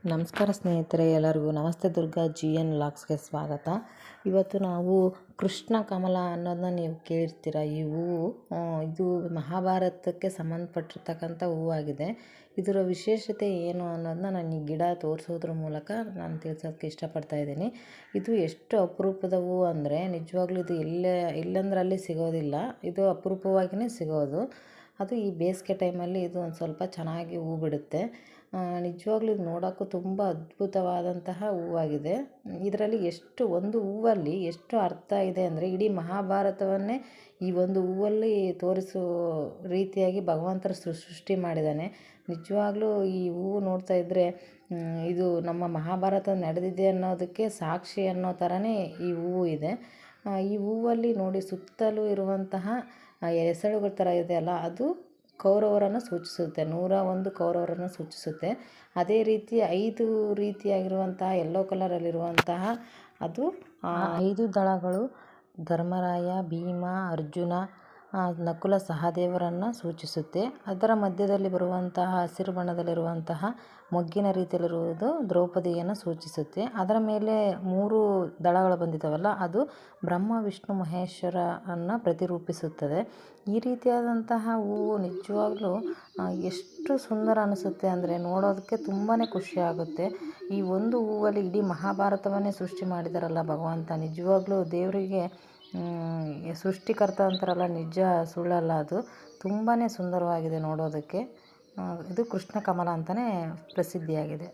ನಮಸ್ಕಾರ ಸ್ನೇಹಿತರೆ, ಎಲ್ಲರಿಗೂ ನಮಸ್ತೆ. ದುರ್ಗಾ GN ವ್ಲಾಗ್ಸ್ಗೆ ಸ್ವಾಗತ. ಇವತ್ತು ನಾವು ಕೃಷ್ಣ ಕಮಲ ಅನ್ನೋದನ್ನ ನೀವು ಕೇಳಿರ್ತೀರ. ಈ ಹೂವು ಇದು ಮಹಾಭಾರತಕ್ಕೆ ಸಂಬಂಧಪಟ್ಟಿರ್ತಕ್ಕಂಥ ಹೂವಾಗಿದೆ. ಇದರ ವಿಶೇಷತೆ ಏನು ಅನ್ನೋದನ್ನ ನಾನು ಈ ಗಿಡ ತೋರಿಸೋದ್ರ ಮೂಲಕ ನಾನು ತಿಳಿಸೋದಕ್ಕೆ ಇಷ್ಟಪಡ್ತಾ ಇದ್ದೀನಿ. ಇದು ಎಷ್ಟು ಅಪರೂಪದ ಹೂವು ಅಂದರೆ ನಿಜವಾಗ್ಲೂ ಇದು ಎಲ್ಲಂದ್ರಲ್ಲಿ ಸಿಗೋದಿಲ್ಲ. ಇದು ಅಪರೂಪವಾಗಿಯೇ ಸಿಗೋದು. ಅದು ಈ ಬೇಸಿಗೆ ಟೈಮಲ್ಲಿ ಇದು ಒಂದು ಸ್ವಲ್ಪ ಚೆನ್ನಾಗಿ ಹೂ ಬಿಡುತ್ತೆ. ನಿಜವಾಗ್ಲೂ ಇದು ನೋಡೋಕ್ಕೂ ತುಂಬ ಅದ್ಭುತವಾದಂತಹ ಹೂವಾಗಿದೆ. ಇದರಲ್ಲಿ ಒಂದು ಹೂವಲ್ಲಿ ಎಷ್ಟು ಅರ್ಥ ಇದೆ ಅಂದರೆ ಇಡೀ ಮಹಾಭಾರತವನ್ನೇ ಈ ಒಂದು ಹೂವಲ್ಲಿ ತೋರಿಸೋ ರೀತಿಯಾಗಿ ಭಗವಂತರು ಸೃಷ್ಟಿ ಮಾಡಿದ್ದಾನೆ. ನಿಜವಾಗ್ಲೂ ಈ ಹೂವು ನೋಡ್ತಾ ಇದ್ದರೆ ಇದು ನಮ್ಮ ಮಹಾಭಾರತ ನಡೆದಿದೆ ಅನ್ನೋದಕ್ಕೆ ಸಾಕ್ಷಿ ಅನ್ನೋ ಥರನೇ ಈ ಹೂವು ಇದೆ. ಈ ಹೂವಲ್ಲಿ ನೋಡಿ ಸುತ್ತಲೂ ಇರುವಂತಹ ಎಸಳುಗಳ ಥರ ಇದೆಯಲ್ಲ, ಅದು ಕೌರವರನ್ನು ಸೂಚಿಸುತ್ತೆ. 101 ಕೌರವರನ್ನು ಸೂಚಿಸುತ್ತೆ. ಅದೇ ರೀತಿ 5 ರೀತಿಯಾಗಿರುವಂತಹ ಯೆಲ್ಲೋ ಕಲರಲ್ಲಿರುವಂತಹ ಅದು 5 ದಳಗಳು ಧರ್ಮರಾಯ, ಭೀಮ, ಅರ್ಜುನ, ನಕುಲ, ಸಹದೇವರನ್ನು ಸೂಚಿಸುತ್ತೆ. ಅದರ ಮಧ್ಯದಲ್ಲಿ ಬರುವಂತಹ ಹಸಿರು ಬಣ್ಣದಲ್ಲಿರುವಂತಹ ಮೊಗ್ಗಿನ ರೀತಿಯಲ್ಲಿರುವುದು ದ್ರೌಪದಿಯನ್ನು ಸೂಚಿಸುತ್ತೆ. ಅದರ ಮೇಲೆ 3 ದಳಗಳು ಬಂದಿದ್ದಾವಲ್ಲ, ಅದು ಬ್ರಹ್ಮ, ವಿಷ್ಣು, ಮಹೇಶ್ವರನ್ನು ಪ್ರತಿರೂಪಿಸುತ್ತದೆ. ಈ ರೀತಿಯಾದಂತಹ ಹೂವು ನಿಜವಾಗ್ಲೂ ಎಷ್ಟು ಸುಂದರ ಅನಿಸುತ್ತೆ ಅಂದರೆ ನೋಡೋದಕ್ಕೆ ತುಂಬಾ ಖುಷಿಯಾಗುತ್ತೆ. ಈ ಒಂದು ಹೂವಲ್ಲಿ ಇಡೀ ಮಹಾಭಾರತವನ್ನೇ ಸೃಷ್ಟಿ ಮಾಡಿದಾರಲ್ಲ ಭಗವಂತ. ನಿಜವಾಗ್ಲೂ ದೇವರಿಗೆ ಸೃಷ್ಟಿಕರ್ತ ಅಂತಾರಲ್ಲ, ನಿಜ ಸುಳ್ಳಲ್ಲ. ಅದು ತುಂಬಾ ಸುಂದರವಾಗಿದೆ ನೋಡೋದಕ್ಕೆ. ಇದು ಕೃಷ್ಣ ಕಮಲ ಅಂತಲೇ ಪ್ರಸಿದ್ಧಿಯಾಗಿದೆ.